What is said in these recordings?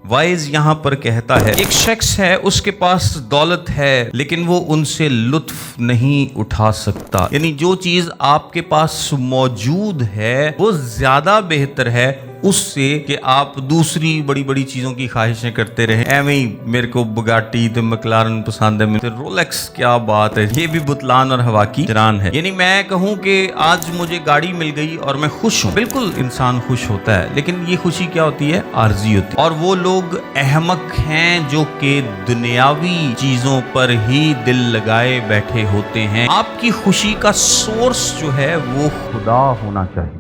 Wise یہاں پر کہتا ہے ایک شخص ہے، اس کے پاس دولت ہے لیکن وہ ان سے لطف نہیں اٹھا سکتا. یعنی جو چیز آپ کے پاس موجود ہے وہ زیادہ بہتر ہے اس سے کہ آپ دوسری بڑی بڑی چیزوں کی خواہشیں کرتے رہیں. ایویں ہی میرے کو بگاٹی تو مکلارن پسند ہے، مجھے رولکس، کیا بات ہے. یہ بھی بطلان اور ہوا کی جران ہے. یعنی میں کہوں کہ آج مجھے گاڑی مل گئی اور میں خوش ہوں، بالکل انسان خوش ہوتا ہے، لیکن یہ خوشی کیا ہوتی ہے؟ عارضی ہوتی ہے. اور وہ لوگ احمق ہیں جو کہ دنیاوی چیزوں پر ہی دل لگائے بیٹھے ہوتے ہیں. آپ کی خوشی کا سورس جو ہے وہ خدا ہونا چاہیے.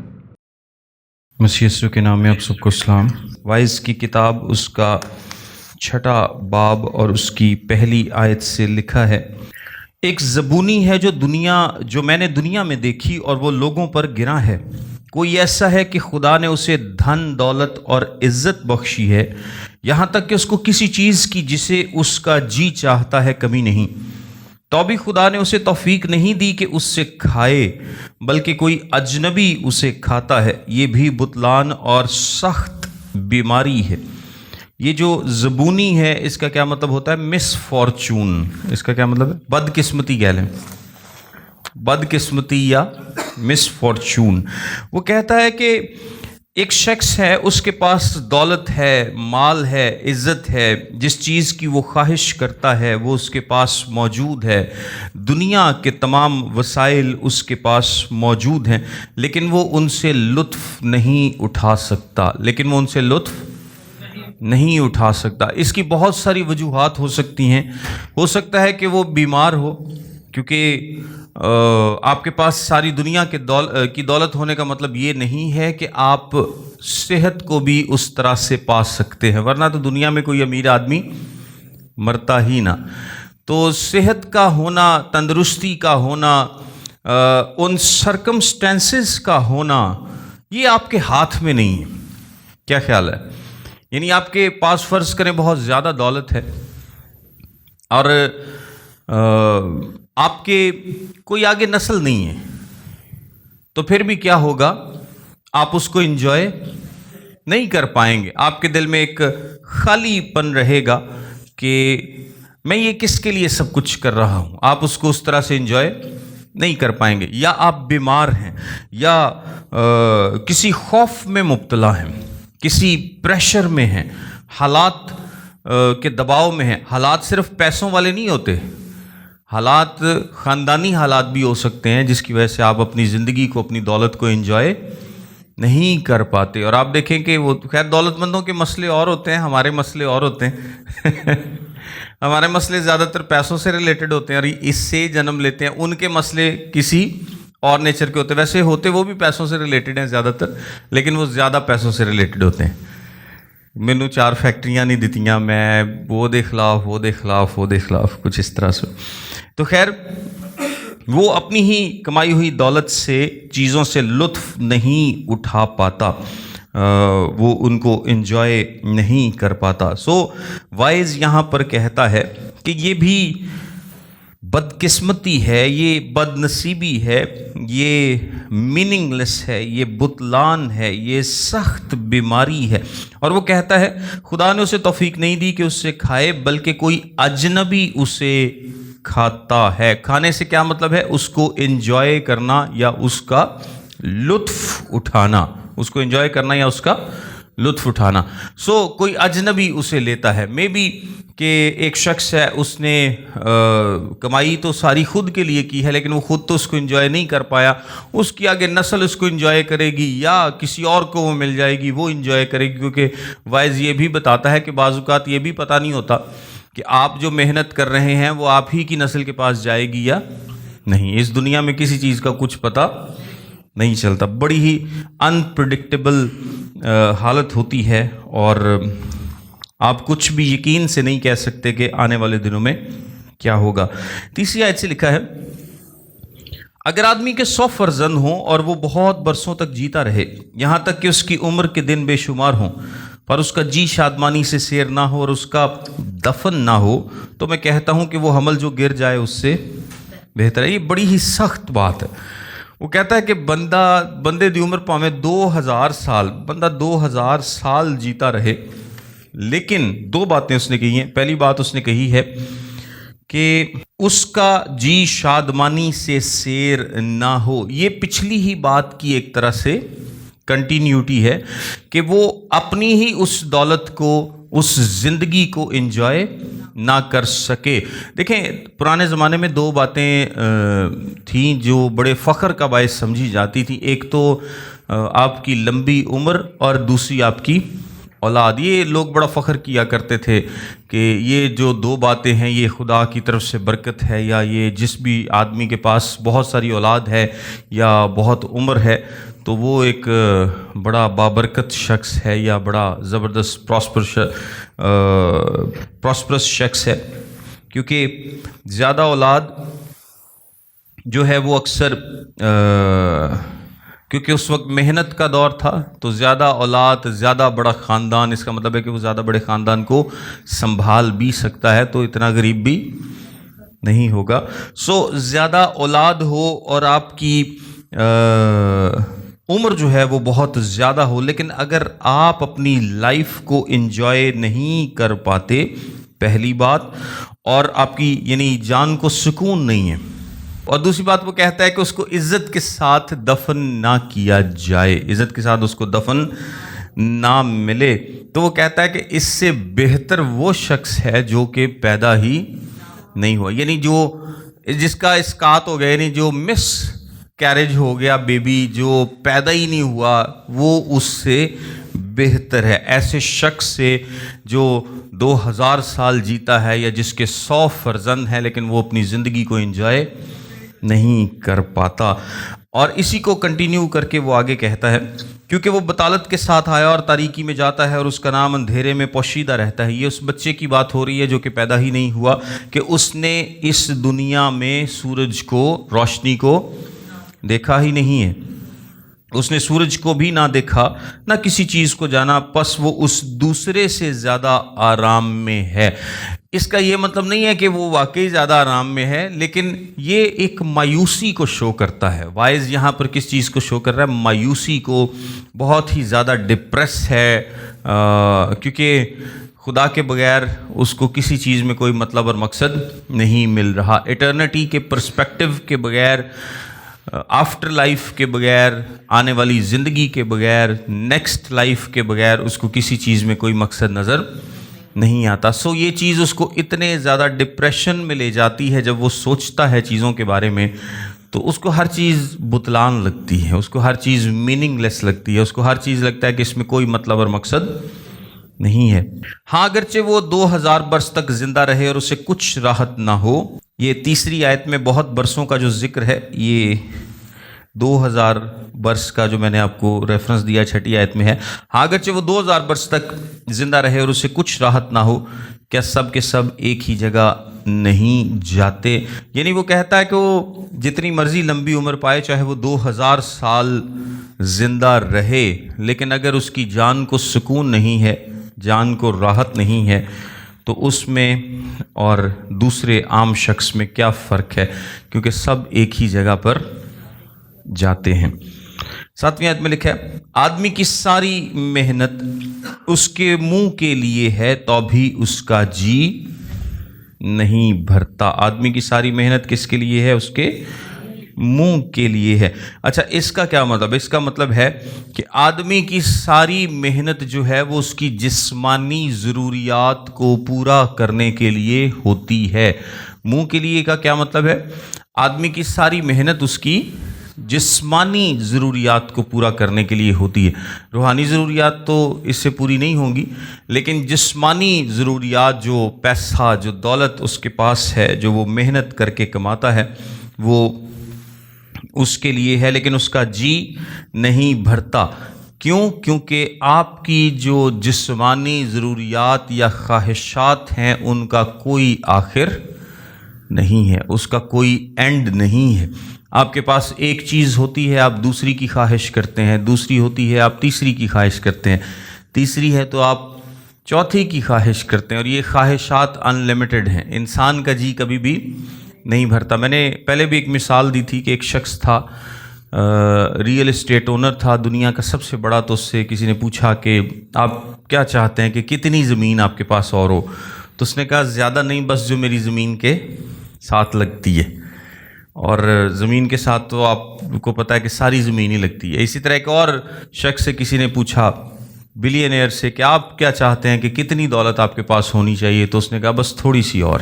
مسیح یسوع کے نام میں آپ سب کو سلام. وائز کی کتاب اس کا 6 باب اور اس کی پہلی آیت سے لکھا ہے، ایک زبونی ہے جو میں نے دنیا میں دیکھی اور وہ لوگوں پر گراں ہے. کوئی ایسا ہے کہ خدا نے اسے دھن دولت اور عزت بخشی ہے، یہاں تک کہ اس کو کسی چیز کی جسے اس کا جی چاہتا ہے کمی نہیں. تو بھی خدا نے اسے توفیق نہیں دی کہ اس سے کھائے، بلکہ کوئی اجنبی اسے کھاتا ہے. یہ بھی بطلان اور سخت بیماری ہے. یہ جو زبونی ہے اس کا کیا مطلب ہوتا ہے؟ مس فارچون. اس کا کیا مطلب ہے؟ بد قسمتی کہہ لیں، بد قسمتی یا مس فارچون. وہ کہتا ہے کہ ایک شخص ہے، اس کے پاس دولت ہے، مال ہے، عزت ہے، جس چیز کی وہ خواہش کرتا ہے وہ اس کے پاس موجود ہے، دنیا کے تمام وسائل اس کے پاس موجود ہیں، لیکن وہ ان سے لطف نہیں اٹھا سکتا. نہیں اٹھا سکتا. اس کی بہت ساری وجوہات ہو سکتی ہیں. ہو سکتا ہے کہ وہ بیمار ہو، کیونکہ آپ کے پاس ساری دنیا کی دولت ہونے کا مطلب یہ نہیں ہے کہ آپ صحت کو بھی اس طرح سے پا سکتے ہیں، ورنہ تو دنیا میں کوئی امیر آدمی مرتا ہی نہ. تو صحت کا ہونا، تندرستی کا ہونا، ان سرکمسٹینسز کا ہونا، یہ آپ کے ہاتھ میں نہیں ہے. کیا خیال ہے؟ یعنی آپ کے پاس فرض کریں بہت زیادہ دولت ہے اور آپ کے کوئی آگے نسل نہیں ہے، تو پھر بھی کیا ہوگا؟ آپ اس کو انجوائے نہیں کر پائیں گے. آپ کے دل میں ایک خالی پن رہے گا کہ میں یہ کس کے لیے سب کچھ کر رہا ہوں. آپ اس کو اس طرح سے انجوائے نہیں کر پائیں گے. یا آپ بیمار ہیں، یا کسی خوف میں مبتلا ہیں، کسی پریشر میں ہیں، حالات کے دباؤ میں ہیں. حالات صرف پیسوں والے نہیں ہوتے، حالات خاندانی حالات بھی ہو سکتے ہیں جس کی وجہ سے آپ اپنی زندگی کو، اپنی دولت کو انجوائے نہیں کر پاتے. اور آپ دیکھیں کہ وہ خیر دولت مندوں کے مسئلے اور ہوتے ہیں، ہمارے مسئلے اور ہوتے ہیں. ہمارے مسئلے زیادہ تر پیسوں سے ریلیٹڈ ہوتے ہیں اور اس سے جنم لیتے ہیں. ان کے مسئلے کسی اور نیچر کے ہوتے ہیں. ویسے ہوتے وہ بھی پیسوں سے ریلیٹڈ ہیں زیادہ تر، لیکن وہ زیادہ پیسوں سے ریلیٹڈ ہوتے ہیں. مینو 4 فیکٹریاں نہیں دیتیاں، میں وہ دے خلاف کچھ اس طرح سے. تو خیر وہ اپنی ہی کمائی ہوئی دولت سے، چیزوں سے لطف نہیں اٹھا پاتا، وہ ان کو انجوائے نہیں کر پاتا. سو وائز یہاں پر کہتا ہے کہ یہ بھی بدقسمتی ہے، یہ بد نصیبی ہے، یہ میننگ لیس ہے، یہ بطلان ہے، یہ سخت بیماری ہے. اور وہ کہتا ہے خدا نے اسے توفیق نہیں دی کہ اس سے کھائے، بلکہ کوئی اجنبی اسے کھاتا ہے. کھانے سے کیا مطلب ہے؟ اس کو انجوائے کرنا یا اس کا لطف اٹھانا. اس کو انجوائے کرنا یا اس کا لطف اٹھانا. سو کوئی اجنبی اسے لیتا ہے. مے بی کہ ایک شخص ہے، اس نے کمائی تو ساری خود کے لیے کی ہے، لیکن وہ خود تو اس کو انجوائے نہیں کر پایا. اس کی آگے نسل اس کو انجوائے کرے گی، یا کسی اور کو وہ مل جائے گی، وہ انجوائے کرے گی. کیونکہ وائز یہ بھی بتاتا ہے کہ بعض اوقات یہ بھی پتہ نہیں ہوتا کہ آپ جو محنت کر رہے ہیں وہ آپ ہی کی نسل کے پاس جائے گی یا نہیں. اس دنیا میں کسی چیز کا کچھ پتہ نہیں چلتا. بڑی ہی انپریڈکٹیبل حالت ہوتی ہے اور آپ کچھ بھی یقین سے نہیں کہہ سکتے کہ آنے والے دنوں میں کیا ہوگا. تیسری آیت سے لکھا ہے، اگر آدمی کے 100 فرزند ہوں اور وہ بہت برسوں تک جیتا رہے، یہاں تک کہ اس کی عمر کے دن بے شمار ہوں، پر اس کا جی شادمانی سے سیر نہ ہو اور اس کا دفن نہ ہو، تو میں کہتا ہوں کہ وہ حمل جو گر جائے اس سے بہتر ہے. یہ بڑی ہی سخت بات ہے. وہ کہتا ہے کہ بندے دی عمر پاویں 2000 سال، بندہ 2000 سال جیتا رہے لیکن دو باتیں اس نے کہی ہیں. پہلی بات اس نے کہی ہے کہ اس کا جی شادمانی سے سیر نہ ہو. یہ پچھلی ہی بات کی ایک طرح سے کنٹینیوٹی ہے کہ وہ اپنی ہی اس دولت کو، اس زندگی کو انجوائے نہ کر سکے. دیکھیں پرانے زمانے میں دو باتیں تھیں جو بڑے فخر کا باعث سمجھی جاتی تھیں. ایک تو آپ کی لمبی عمر اور دوسری آپ کی اولاد. یہ لوگ بڑا فخر کیا کرتے تھے کہ یہ جو دو باتیں ہیں یہ خدا کی طرف سے برکت ہے، یا یہ جس بھی آدمی کے پاس بہت ساری اولاد ہے یا بہت عمر ہے تو وہ ایک بڑا بابرکت شخص ہے یا بڑا زبردست پراسپرس شخص ہے. کیونکہ زیادہ اولاد جو ہے وہ اکثر کیونکہ اس وقت محنت کا دور تھا تو زیادہ اولاد، زیادہ بڑا خاندان، اس کا مطلب ہے کہ وہ زیادہ بڑے خاندان کو سنبھال بھی سکتا ہے، تو اتنا غریب بھی نہیں ہوگا. زیادہ اولاد ہو اور آپ کی عمر جو ہے وہ بہت زیادہ ہو، لیکن اگر آپ اپنی لائف کو انجوائے نہیں کر پاتے، پہلی بات، اور آپ کی یعنی جان کو سکون نہیں ہے، اور دوسری بات وہ کہتا ہے کہ اس کو عزت کے ساتھ دفن نہ کیا جائے، عزت کے ساتھ اس کو دفن نہ ملے، تو وہ کہتا ہے کہ اس سے بہتر وہ شخص ہے جو کہ پیدا ہی نہیں ہوا. یعنی جو جس کا اسقاط ہو گیا، یعنی جو مس کیریج ہو گیا، بیبی جو پیدا ہی نہیں ہوا، وہ اس سے بہتر ہے ایسے شخص سے جو 2000 سال جیتا ہے، یا جس کے 100 فرزند ہیں لیکن وہ اپنی زندگی کو انجوائے نہیں کر پاتا. اور اسی کو کنٹینیو کر کے وہ آگے کہتا ہے، کیونکہ وہ بطالت کے ساتھ آیا اور تاریکی میں جاتا ہے اور اس کا نام اندھیرے میں پوشیدہ رہتا ہے. یہ اس بچے کی بات ہو رہی ہے جو کہ پیدا ہی نہیں ہوا، کہ اس نے اس دنیا میں سورج کو، روشنی کو دیکھا ہی نہیں ہے. اس نے سورج کو بھی نہ دیکھا، نہ کسی چیز کو جانا، پس وہ اس دوسرے سے زیادہ آرام میں ہے. اس کا یہ مطلب نہیں ہے کہ وہ واقعی زیادہ آرام میں ہے، لیکن یہ ایک مایوسی کو شو کرتا ہے. وائز یہاں پر کس چیز کو شو کر رہا ہے؟ مایوسی کو. بہت ہی زیادہ ڈپریس ہے، کیونکہ خدا کے بغیر اس کو کسی چیز میں کوئی مطلب اور مقصد نہیں مل رہا. ایٹرنٹی کے پرسپیکٹو کے بغیر، آفٹر لائف کے بغیر، آنے والی زندگی کے بغیر، نیکسٹ لائف کے بغیر اس کو کسی چیز میں کوئی مقصد نظر نہیں آتا. یہ چیز اس کو اتنے زیادہ ڈپریشن میں لے جاتی ہے جب وہ سوچتا ہے چیزوں کے بارے میں، تو اس کو ہر چیز بطلان لگتی ہے، اس کو ہر چیز میننگ لیس لگتی ہے، اس کو ہر چیز لگتا ہے کہ اس میں کوئی مطلب اور مقصد نہیں ہے. ہاں اگرچہ وہ 2000 برس تک زندہ رہے اور اسے کچھ راحت نہ ہو. یہ تیسری آیت میں بہت برسوں کا جو ذکر ہے، یہ 2000 برس کا جو میں نے آپ کو ریفرنس دیا چھٹی آیت میں ہے. ہاں اگرچہ وہ 2000 برس تک زندہ رہے اور اسے کچھ راحت نہ ہو، کیا سب کے سب ایک ہی جگہ نہیں جاتے؟ یعنی وہ کہتا ہے کہ وہ جتنی مرضی لمبی عمر پائے، چاہے وہ 2000 سال زندہ رہے، لیکن اگر اس کی جان کو سکون نہیں ہے، جان کو راحت نہیں ہے، تو اس میں اور دوسرے عام شخص میں کیا فرق ہے؟ کیونکہ سب ایک ہی جگہ پر جاتے ہیں. 7ویں آیت میں لکھا ہے، آدمی کی ساری محنت اس کے منہ کے لیے ہے تو بھی اس کا جی نہیں بھرتا. آدمی کی ساری محنت کس کے لیے ہے؟ اس کے منہ کے لیے ہے. اچھا، اس کا کیا مطلب؟ اس کا مطلب ہے کہ آدمی کی ساری محنت جو ہے وہ اس کی جسمانی ضروریات کو پورا کرنے کے لیے ہوتی ہے. منہ کے لیے کا کیا مطلب ہے؟ آدمی کی ساری محنت اس کی جسمانی ضروریات کو پورا کرنے کے لیے ہوتی ہے. روحانی ضروریات تو اس سے پوری نہیں ہوں گی، لیکن جسمانی ضروریات، جو پیسہ، جو دولت اس کے پاس ہے، جو وہ محنت کر کے کماتا ہے، وہ اس کے لیے ہے، لیکن اس کا جی نہیں بھرتا. کیوں؟ کیونکہ آپ کی جو جسمانی ضروریات یا خواہشات ہیں ان کا کوئی آخر نہیں ہے، اس کا کوئی اینڈ نہیں ہے. آپ کے پاس ایک چیز ہوتی ہے، آپ دوسری کی خواہش کرتے ہیں، دوسری ہوتی ہے آپ تیسری کی خواہش کرتے ہیں، تیسری ہے تو آپ چوتھی کی خواہش کرتے ہیں، اور یہ خواہشات ان لمیٹڈ ہیں. انسان کا جی کبھی بھی نہیں بھرتا. میں نے پہلے بھی ایک مثال دی تھی کہ ایک شخص تھا ریئل اسٹیٹ اونر تھا دنیا کا سب سے بڑا. تو اس سے کسی نے پوچھا کہ آپ کیا چاہتے ہیں کہ کتنی زمین آپ کے پاس اور ہو؟ تو اس نے کہا زیادہ نہیں، بس جو میری زمین کے ساتھ لگتی ہے. اور زمین کے ساتھ تو آپ کو پتہ ہے کہ ساری زمین ہی لگتی ہے. اسی طرح ایک اور شخص سے کسی نے پوچھا بلینئر سے کہ آپ کیا چاہتے ہیں کہ کتنی دولت آپ کے پاس ہونی چاہیے؟ تو اس نے کہا بس تھوڑی سی اور.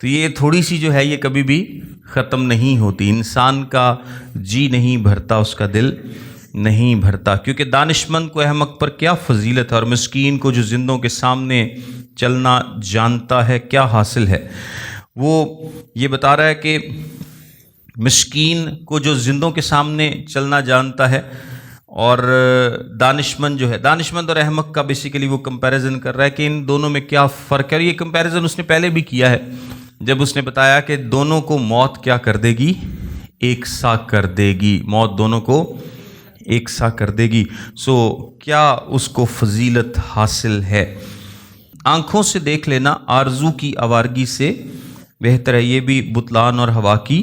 تو یہ تھوڑی سی جو ہے یہ کبھی بھی ختم نہیں ہوتی. انسان کا جی نہیں بھرتا، اس کا دل نہیں بھرتا، کیونکہ دانشمند کو احمق پر کیا فضیلت ہے، اور مسکین کو جو زندوں کے سامنے چلنا جانتا ہے کیا حاصل ہے. وہ یہ بتا رہا ہے کہ مسکین کو جو زندوں کے سامنے چلنا جانتا ہے، اور دانشمند جو ہے، دانشمند اور احمق کا بیسیکلی وہ کمپیریزن کر رہا ہے کہ ان دونوں میں کیا فرق ہے. اور یہ کمپیریزن اس نے پہلے بھی کیا ہے جب اس نے بتایا کہ دونوں کو موت کیا کر دے گی، ایک سا کر دے گی. موت دونوں کو ایک سا کر دے گی. سو کیا اس کو فضیلت حاصل ہے؟ آنکھوں سے دیکھ لینا آرزو کی آوارگی سے بہتر ہے. یہ بھی بطلان اور ہوا کی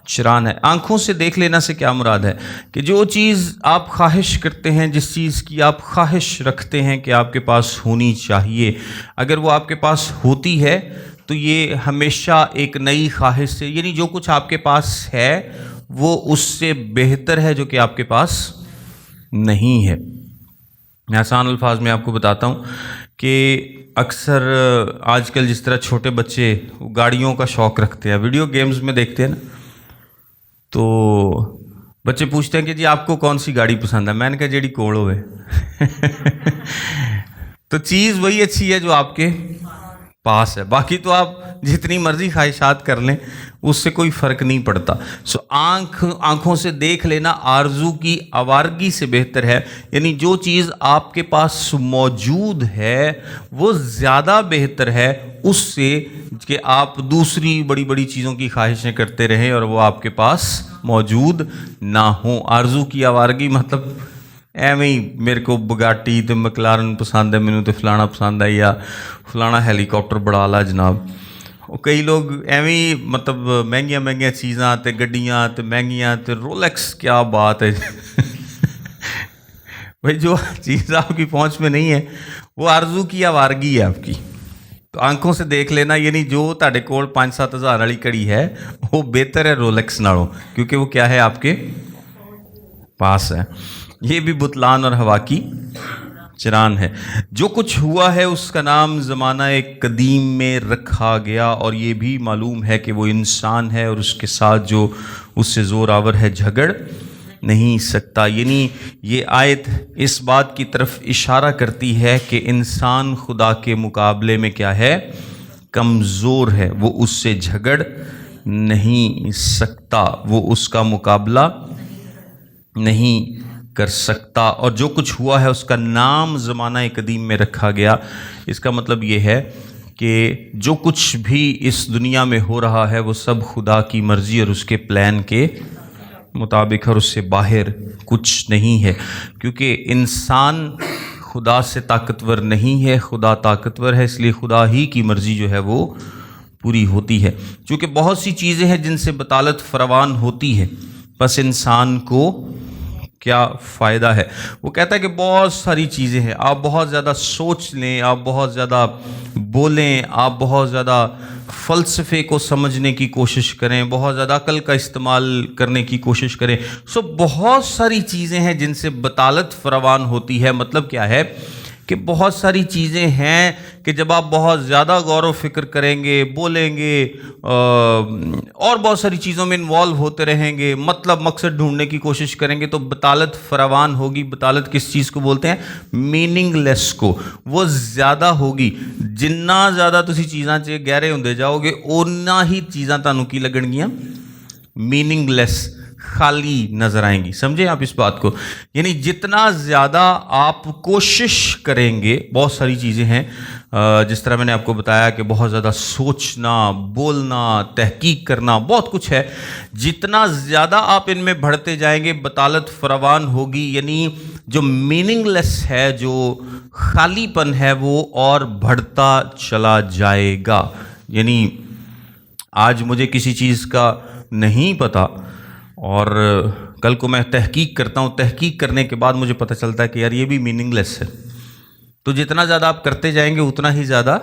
چران ہے. آنکھوں سے دیکھ لینا سے کیا مراد ہے؟ کہ جو چیز آپ خواہش کرتے ہیں، جس چیز کی آپ خواہش رکھتے ہیں کہ آپ کے پاس ہونی چاہیے، اگر وہ آپ کے پاس ہوتی ہے تو یہ ہمیشہ ایک نئی خواہش سے، یعنی جو کچھ آپ کے پاس ہے وہ اس سے بہتر ہے جو کہ آپ کے پاس نہیں ہے. میں آسان الفاظ میں آپ کو بتاتا ہوں کہ اکثر آج کل جس طرح چھوٹے بچے گاڑیوں کا شوق رکھتے ہیں، ویڈیو گیمز میں دیکھتے ہیں نا، تو بچے پوچھتے ہیں کہ جی آپ کو کون سی گاڑی پسند ہے؟ میں نے کہا جیڑی کوڑ ہوئے. تو چیز وہی اچھی ہے جو آپ کے پاس ہے، باقی تو آپ جتنی مرضی خواہشات کر لیں اس سے کوئی فرق نہیں پڑتا. سو آنکھوں سے دیکھ لینا آرزو کی آوارگی سے بہتر ہے، یعنی جو چیز آپ کے پاس موجود ہے وہ زیادہ بہتر ہے اس سے کہ آپ دوسری بڑی بڑی چیزوں کی خواہشیں کرتے رہیں اور وہ آپ کے پاس موجود نہ ہوں. آرزو کی آوارگی مطلب ایویں ہی میرے کو بگاٹی تو مکلارن پسند ہے، مینوں تو فلانا پسند ہے، یا فلانا ہیلی کاپٹر بڑا لا جناب. کئی لوگ ایویں مطلب مہنگیاں چیزاں تے گڈیاں تے مہنگیاں تے رولیکس، کیا بات ہے. بھائی جو چیز آپ کی پہنچ میں نہیں ہے وہ آرزو کی آوارگی ہے آپ کی. تو آنکھوں سے دیکھ لینا یعنی جو تہاڈے کول 5-7 ہزار والی گھڑی ہے وہ بہتر ہے رولکس نالوں، کیونکہ وہ کیا ہے آپ کے پاس ہے. یہ بھی بطلان اور ہوا کی چران ہے. جو کچھ ہوا ہے اس کا نام زمانہ قدیم میں رکھا گیا، اور یہ بھی معلوم ہے کہ وہ انسان ہے اور اس کے ساتھ جو اس سے زور آور ہے جھگڑ نہیں سکتا. یعنی یہ آیت اس بات کی طرف اشارہ کرتی ہے کہ انسان خدا کے مقابلے میں کیا ہے؟ کمزور ہے. وہ اس سے جھگڑ نہیں سکتا، وہ اس کا مقابلہ نہیں کر سکتا. اور جو کچھ ہوا ہے اس کا نام زمانہ قدیم میں رکھا گیا. اس کا مطلب یہ ہے کہ جو کچھ بھی اس دنیا میں ہو رہا ہے وہ سب خدا کی مرضی اور اس کے پلان کے مطابق، اور اس سے باہر کچھ نہیں ہے. کیونکہ انسان خدا سے طاقتور نہیں ہے، خدا طاقتور ہے، اس لیے خدا ہی کی مرضی جو ہے وہ پوری ہوتی ہے. چونکہ بہت سی چیزیں ہیں جن سے بطالت فراوان ہوتی ہے، بس انسان کو کیا فائدہ ہے؟ وہ کہتا ہے کہ بہت ساری چیزیں ہیں، آپ بہت زیادہ سوچ لیں، آپ بہت زیادہ بولیں، آپ بہت زیادہ فلسفے کو سمجھنے کی کوشش کریں، بہت زیادہ عقل کا استعمال کرنے کی کوشش کریں. سو بہت ساری چیزیں ہیں جن سے بطالت فراوان ہوتی ہے. مطلب کیا ہے کہ بہت ساری چیزیں ہیں کہ جب آپ بہت زیادہ غور و فکر کریں گے، بولیں گے اور بہت ساری چیزوں میں انوالو ہوتے رہیں گے، مطلب مقصد ڈھونڈنے کی کوشش کریں گے، تو بطالت فراوان ہوگی. بطالت کس چیز کو بولتے ہیں؟ میننگ لیس کو. وہ زیادہ ہوگی. جننا زیادہ تسی چیزاں چ گہرے ہوندے جاؤ گے اونا ہی چیزاں تانوں کی لگن گیاں؟ میننگ لیس، خالی نظر آئیں گی. سمجھیں آپ اس بات کو؟ یعنی جتنا زیادہ آپ کوشش کریں گے، بہت ساری چیزیں ہیں جس طرح میں نے آپ کو بتایا کہ بہت زیادہ سوچنا، بولنا، تحقیق کرنا، بہت کچھ ہے. جتنا زیادہ آپ ان میں بڑھتے جائیں گے بطالت فراوان ہوگی. یعنی جو میننگ لیس ہے، جو خالی پن ہے، وہ اور بڑھتا چلا جائے گا. یعنی آج مجھے کسی چیز کا نہیں پتہ اور کل کو میں تحقیق کرتا ہوں، تحقیق کرنے کے بعد مجھے پتہ چلتا ہے کہ یار یہ بھی میننگ لیس ہے. تو جتنا زیادہ آپ کرتے جائیں گے اتنا ہی زیادہ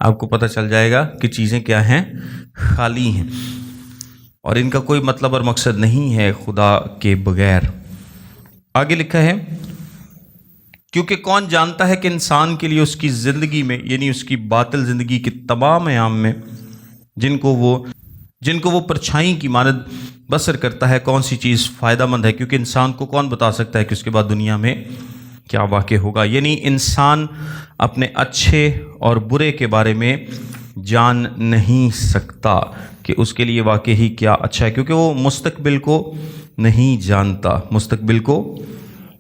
آپ کو پتہ چل جائے گا کہ چیزیں کیا ہیں، خالی ہیں، اور ان کا کوئی مطلب اور مقصد نہیں ہے خدا کے بغیر. آگے لکھا ہے، کیونکہ کون جانتا ہے کہ انسان کے لیے اس کی زندگی میں، یعنی اس کی باطل زندگی کے تمام ایام میں، جن کو وہ پرچھائی کی مانند بسر کرتا ہے، کون سی چیز فائدہ مند ہے. کیونکہ انسان کو کون بتا سکتا ہے کہ اس کے بعد دنیا میں کیا واقع ہوگا. یعنی انسان اپنے اچھے اور برے کے بارے میں جان نہیں سکتا کہ اس کے لیے واقعی کیا اچھا ہے، کیونکہ وہ مستقبل کو نہیں جانتا، مستقبل کو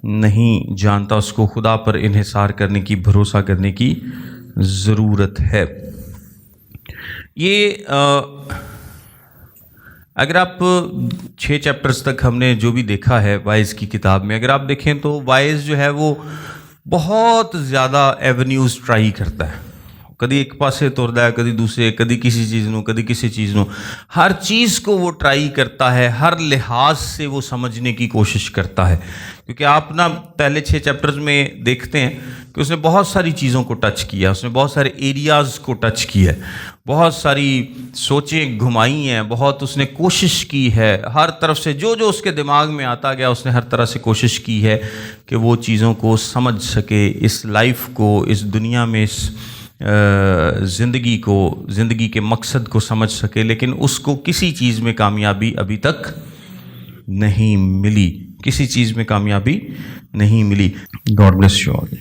نہیں جانتا. اس کو خدا پر انحصار کرنے کی، بھروسہ کرنے کی ضرورت ہے. یہ اگر آپ 6 چیپٹرز تک ہم نے جو بھی دیکھا ہے وائز کی کتاب میں، اگر آپ دیکھیں تو وائز جو ہے وہ بہت زیادہ ایونیوز ٹرائی کرتا ہے. کدی ایک پاسے توڑتا ہے، کدی دوسرے، کدی کسی چیز نو، کدی کسی چیز نو. ہر چیز کو وہ ٹرائی کرتا ہے، ہر لحاظ سے وہ سمجھنے کی کوشش کرتا ہے. کیونکہ آپ نا پہلے 6 چیپٹرز میں دیکھتے ہیں کہ اس نے بہت ساری چیزوں کو ٹچ کیا، اس نے بہت سارے ایریاز کو ٹچ کیا ہے، بہت ساری سوچیں گھمائی ہیں، بہت اس نے کوشش کی ہے. ہر طرف سے جو اس کے دماغ میں آتا گیا اس نے ہر طرح سے کوشش کی ہے کہ وہ چیزوں کو سمجھ سکے، اس لائف کو، اس دنیا میں، اس زندگی کے مقصد کو سمجھ سکے. لیکن اس کو کسی چیز میں کامیابی ابھی تک نہیں ملی، کسی چیز میں کامیابی نہیں ملی. God bless you all.